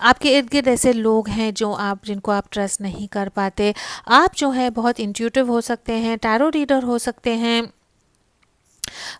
आपके इर्द गिर्द ऐसे लोग हैं जिनको आप ट्रस्ट नहीं कर पाते। आप जो है बहुत इंट्यूटिव हो सकते हैं, टैरो रीडर हो सकते हैं,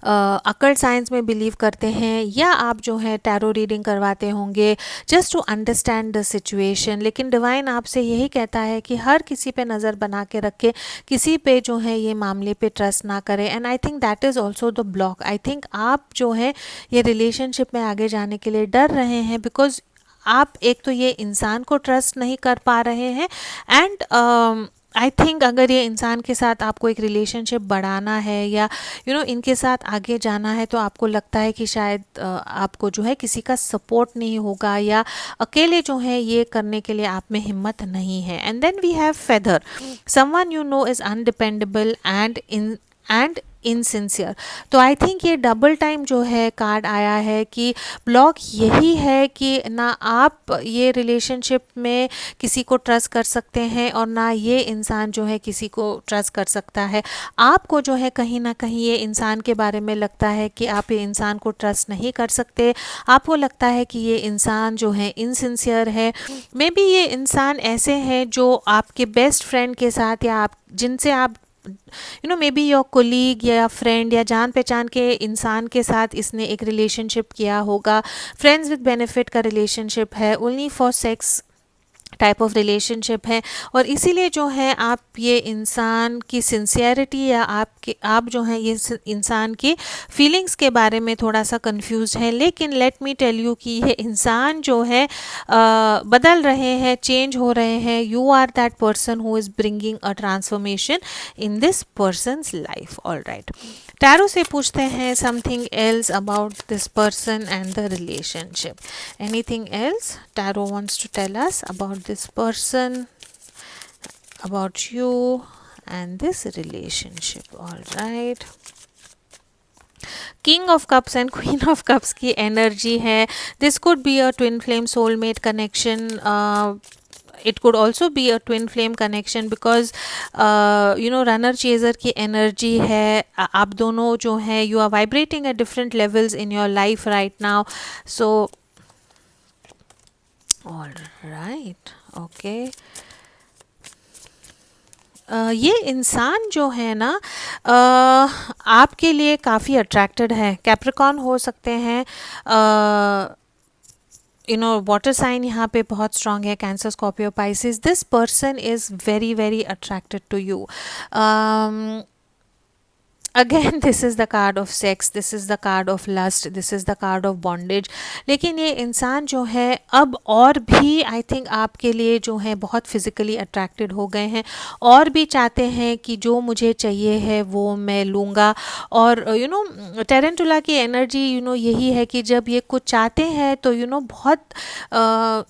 अकल्ट साइंस में बिलीव करते हैं, या आप जो है टैरो रीडिंग करवाते होंगे just to understand the situation. लेकिन डिवाइन आपसे यही कहता है कि हर किसी पे नज़र बना के रखे, किसी पे जो है ये मामले पे ट्रस्ट ना करें। And I think that is also the block. I think आप जो है ये रिलेशनशिप में आगे जाने के लिए डर रहे हैं, बिकॉज आप एक तो ये इंसान को ट्रस्ट नहीं कर पा रहे हैं, एंड आई थिंक अगर ये इंसान के साथ आपको एक रिलेशनशिप बढ़ाना है या इनके साथ आगे जाना है, तो आपको लगता है कि शायद आपको जो है किसी का सपोर्ट नहीं होगा, या अकेले जो है ये करने के लिए आप में हिम्मत नहीं है। And then we have feather, someone you know is undependable and insincere. तो आई थिंक ये डबल टाइम जो है कार्ड आया है कि ब्लॉक यही है कि ना आप ये रिलेशनशिप में किसी को ट्रस्ट कर सकते हैं, और ना ये इंसान जो है किसी को ट्रस्ट कर सकता है। आपको जो है कहीं ना कहीं ये इंसान के बारे में लगता है कि आप ये इंसान को ट्रस्ट नहीं कर सकते। आपको लगता है कि ये इंसान जो है इनसिंसियर है। मे बी ये इंसान ऐसे हैं जो आपके बेस्ट फ्रेंड के साथ, या आप जिनसे आप मे बी योर कोलीग या फ्रेंड या जान पहचान के इंसान के साथ इसने एक रिलेशनशिप किया होगा। फ्रेंड्स विद बेनिफिट का रिलेशनशिप है, only for sex type of relationship है, और इसीलिए जो है आप ये इंसान की सिंसियरिटी या आप जो हैं ये इंसान की फीलिंग्स के बारे में थोड़ा सा कंफ्यूज हैं। लेकिन लेट मी टेल यू कि ये इंसान जो है बदल रहे हैं, चेंज हो रहे हैं। You are that person who is bringing a transformation in this person's life. All right, tarot से पूछते हैं something else about this person and the relationship. Anything else tarot wants to tell us about this person, about you and this relationship? All right, King of Cups and Queen of Cups की energy है। This could be a twin flame soulmate connection. It could also be a twin flame connection because runner chaser की energy है। आप दोनों जो है you are vibrating at different levels in your life right now. So all right, okay. ये इंसान जो है ना आपके लिए काफ़ी अट्रैक्टेड है। कैप्रिकॉर्न हो सकते हैं, वाटर साइन यहाँ पे बहुत स्ट्रांग है, Cancer, Scorpio, Pisces. This person is very very attracted to you. Again this is the card of sex, this is the card of lust, this is the card of bondage. लेकिन ये इंसान जो है अब और भी I think आपके लिए जो है बहुत फिज़िकली अट्रैक्टेड हो गए हैं, और भी चाहते हैं कि जो मुझे चाहिए है वो मैं लूँगा। और टेरेंटुला की एनर्जी यही है कि जब ये कुछ चाहते हैं तो बहुत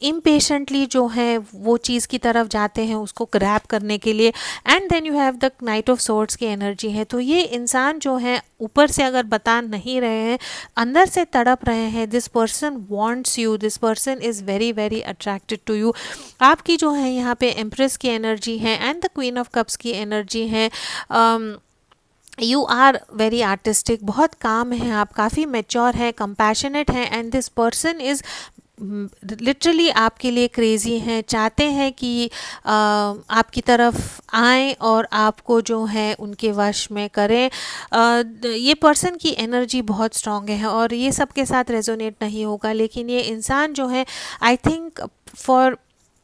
इम्पेशेंटली जो है वो चीज़ की तरफ जाते हैं उसको ग्रैब करने के लिए। And then you have the knight of swords की एनर्जी है। तो ये इंसान जो है ऊपर से अगर बता नहीं रहे हैं, अंदर से तड़प रहे हैं। This person wants you, this person is very very attracted to you. आपकी जो है यहाँ पे एम्प्रेस की एनर्जी है and the queen of cups की एनर्जी है। यू आर वेरी आर्टिस्टिक, बहुत काम है, आप काफ़ी मेच्योर हैं, कंपैशनेट हैं, and this person is literally आपके लिए क्रेज़ी हैं, चाहते हैं कि आपकी तरफ आएँ और आपको जो है उनके वश में करें। ये पर्सन की एनर्जी बहुत स्ट्रॉन्ग है और ये सबके साथ रेजोनेट नहीं होगा, लेकिन ये इंसान जो है I think for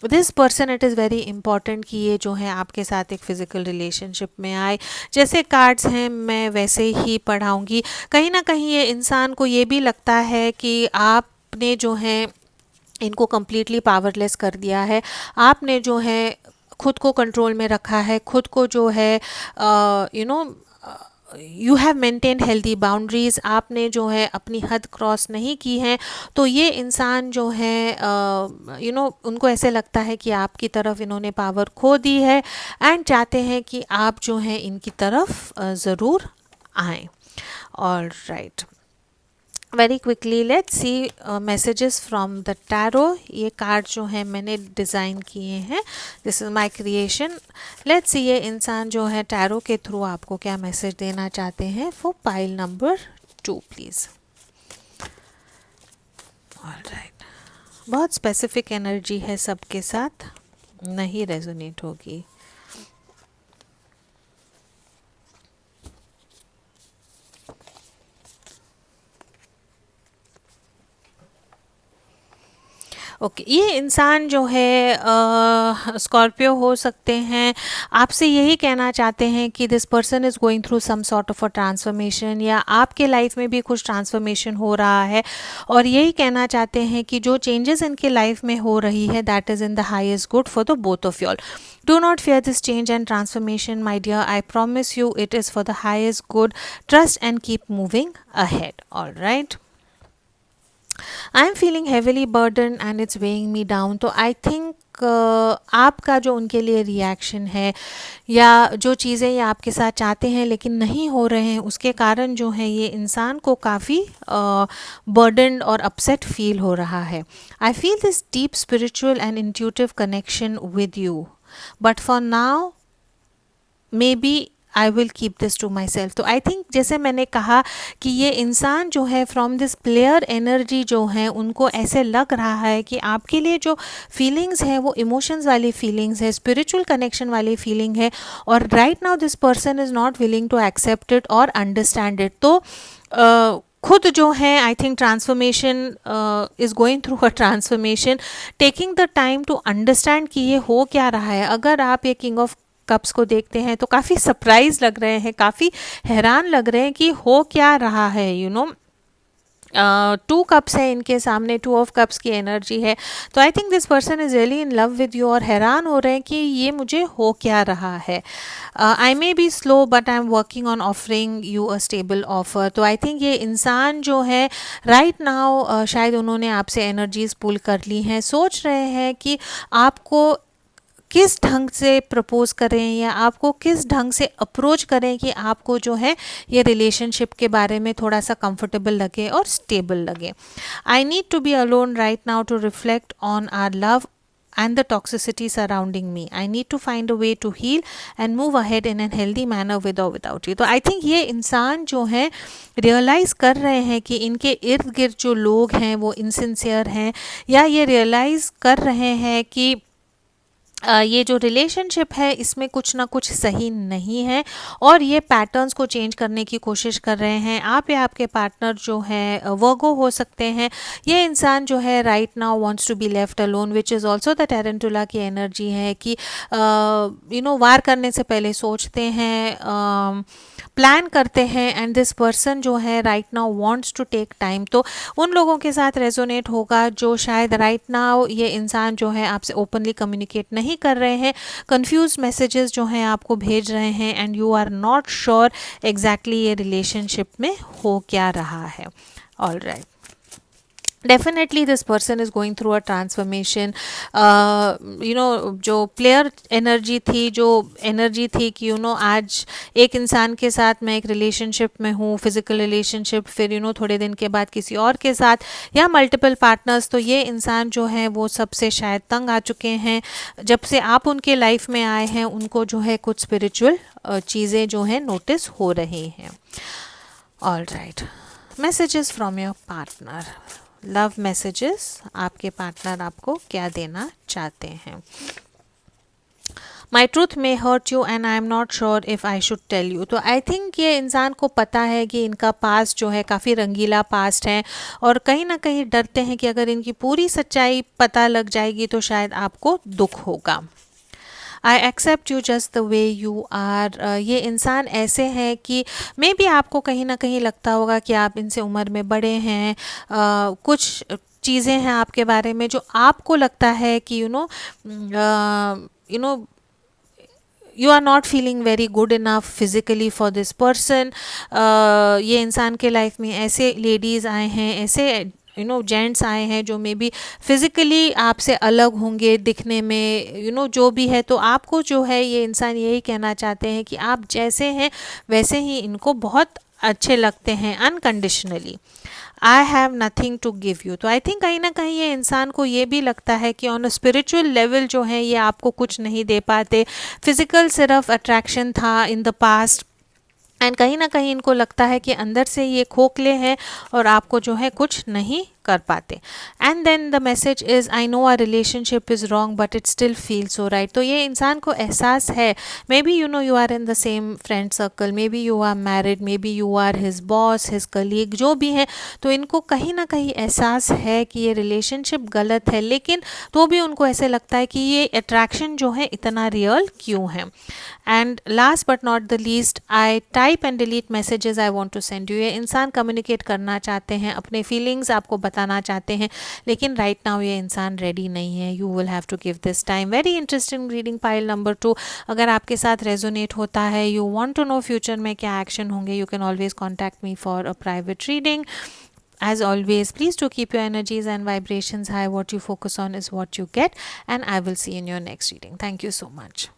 this person it is very important कि ये जो है आपके साथ एक फ़िज़िकल रिलेशनशिप में आए। जैसे कार्ड्स हैं मैं वैसे ही पढ़ाऊँगी। कहीं ना कहीं ये इंसान को ये भी लगता है कि आपने जो है इनको कम्प्लीटली पावरलेस कर दिया है। आपने जो है खुद को कंट्रोल में रखा है, खुद को जो है you have maintain healthy boundaries, आपने जो है अपनी हद क्रॉस नहीं की है। तो ये इंसान जो है उनको ऐसे लगता है कि आपकी तरफ इन्होंने पावर खो दी है एंड चाहते हैं कि आप जो है इनकी तरफ ज़रूर आएँ। All right, very quickly let's see messages from the tarot. ये कार्ड जो है मैंने डिज़ाइन किए हैं, this is my creation. Let's see ये इंसान जो है टैरो के थ्रू आपको क्या मैसेज देना चाहते हैं for pile number 2 please. Alright, बहुत स्पेसिफिक एनर्जी है सबके साथ, नहीं रेजोनेट होगी। ओके, ये इंसान जो है स्कॉर्पियो हो सकते हैं, आपसे यही कहना चाहते हैं कि this person is going through some sort of a transformation, या आपके लाइफ में भी कुछ ट्रांसफॉर्मेशन हो रहा है और यही कहना चाहते हैं कि जो चेंजेस इनके लाइफ में हो रही है that is in the highest good for the both of wall. Do not fear this change and transformation, my dear. I promise you it is for the highest good. Trust and keep moving ahead. All right. I am feeling heavily burden and it's weighing me down. तो I think आपका जो उनके लिए reaction है या जो चीज़ें ये आपके साथ चाहते हैं लेकिन नहीं हो रहे हैं, उसके कारण जो है ये इंसान को काफ़ी बर्डन और अपसेट फील हो रहा है। I feel this deep spiritual and intuitive connection with you, but for now maybe I will keep this to myself. तो आई थिंक जैसे मैंने कहा कि ये इंसान जो है फ्रॉम दिस प्लेयर एनर्जी जो है उनको ऐसे लग रहा है कि आपके लिए जो फीलिंग्स है वो इमोशंस वाली फीलिंग्स है, स्पिरिचुअल कनेक्शन वाली फीलिंग है, और right now this person is not willing to accept it और अंडरस्टैंड इट। तो खुद जो है I think transformation is going through a transformation, taking the time to understand कि ये हो क्या रहा है। अगर आप ये किंग ऑफ कप्स को देखते हैं तो काफ़ी सरप्राइज लग रहे हैं, काफ़ी हैरान लग रहे हैं कि हो क्या रहा है। यू नो, 2 कप्स है इनके सामने, 2 ऑफ कप्स की एनर्जी है। तो I think this person is really in love with you और हैरान हो रहे हैं कि ये मुझे हो क्या रहा है। I may be slow but I am working on offering you a stable offer. तो आई थिंक ये इंसान जो है राइट नाउ शायद उन्होंने आपसे एनर्जीज पुल कर ली हैं, सोच रहे हैं कि आपको किस ढंग से प्रपोज करें या आपको किस ढंग से अप्रोच करें कि आपको जो है ये रिलेशनशिप के बारे में थोड़ा सा कंफर्टेबल लगे और स्टेबल लगे। I need to be alone right now to reflect on our love and the toxicity surrounding me. I need to find a way to heal and move ahead in a healthy manner with or without you. तो I think ये इंसान जो है realise कर रहे हैं कि इनके इर्द गिर्द जो लोग हैं वो इनसिंसियर हैं, या ये रियलाइज़ कर रहे हैं कि ये जो रिलेशनशिप है इसमें कुछ ना कुछ सही नहीं है और ये पैटर्न्स को चेंज करने की कोशिश कर रहे हैं। आप या आपके पार्टनर जो है वर्गो हो सकते हैं। ये इंसान जो है right now wants to be left alone, which is also the tarantula की एनर्जी है कि यू नो वार करने से पहले सोचते हैं, प्लान करते हैं, एंड दिस पर्सन जो है right now wants to take time. तो उन लोगों के साथ रेजोनेट होगा जो शायद राइट नाउ ये इंसान जो है आपसे ओपनली कम्युनिकेट नहीं कर रहे हैं, कंफ्यूज मैसेजेस जो हैं आपको भेज रहे हैं, and you are not sure exactly ये रिलेशनशिप में हो क्या रहा है। All right, definitely this person is going through a transformation. You know, जो प्लेयर एनर्जी थी, जो एनर्जी थी कि यू नो आज एक इंसान के साथ मैं एक रिलेशनशिप में हूँ, फिजिकल रिलेशनशिप, फिर यू नो थोड़े दिन के बाद किसी और के साथ या मल्टीपल पार्टनर्स। तो ये इंसान जो है वो सबसे शायद तंग आ चुके हैं। जब से आप उनके लाइफ में आए हैं उनको जो है कुछ स्पिरिचुअल चीज़ें जो हैं नोटिस हो रही हैं। All right, messages from your partner, love messages, आपके पार्टनर आपको क्या देना चाहते हैं। My truth may hurt you and I am not sure if I should tell you. तो आई थिंक ये इंसान को पता है कि इनका पास्ट जो है काफ़ी रंगीला पास्ट है और कहीं ना कहीं डरते हैं कि अगर इनकी पूरी सच्चाई पता लग जाएगी तो शायद आपको दुख होगा। I accept you just the way you are. ये इंसान ऐसे हैं कि मे बी आपको कहीं ना कहीं लगता होगा कि आप इनसे उम्र में बड़े हैं, कुछ चीज़ें हैं आपके बारे में जो आपको लगता है कि you know you are not feeling very good enough physically for this person. ये इंसान के लाइफ में ऐसे लेडीज़ आए हैं, ऐसे यू नो जेंट्स आए हैं जो मे बी फिज़िकली आपसे अलग होंगे दिखने में, यू नो जो भी है। तो आपको जो है ये इंसान यही कहना चाहते हैं कि आप जैसे हैं वैसे ही इनको बहुत अच्छे लगते हैं unconditionally, I have nothing to give you. तो आई थिंक कहीं ना कहीं ये इंसान को ये भी लगता है कि ऑन अ स्पिरिचुअल लेवल जो है ये आपको कुछ नहीं दे पाते, फिजिकल सिर्फ अट्रैक्शन था इन द पास्ट, एंड कहीं ना कहीं इनको लगता है कि अंदर से ये खोखले हैं और आपको जो है कुछ नहीं कर पाते। And then the message is I know our relationship is wrong but it still feel so right. तो ये इंसान को एहसास है, maybe you know you are in the same friend circle, maybe you are married, maybe you are his boss, his colleague, जो भी है, तो इनको कहीं ना कहीं एहसास है कि ये रिलेशनशिप गलत है, लेकिन तो भी उनको ऐसे लगता है कि ये अट्रैक्शन जो है इतना रियल क्यों है। And last but not the least, I type and delete messages I want to send you. ये इंसान कम्युनिकेट करना चाहते हैं, अपने फीलिंग्स आपको बताना चाहते हैं, लेकिन राइट नाउ ये इंसान रेडी नहीं है। You will have to give this time. Very interesting reading pile number 2। अगर आपके साथ रेजोनेट होता है, you want to know future में क्या एक्शन होंगे, you can always contact me for a private reading. As always, please do keep your energies and vibrations high. What you focus on is what you get, and I will see you in your next reading. Thank you so much.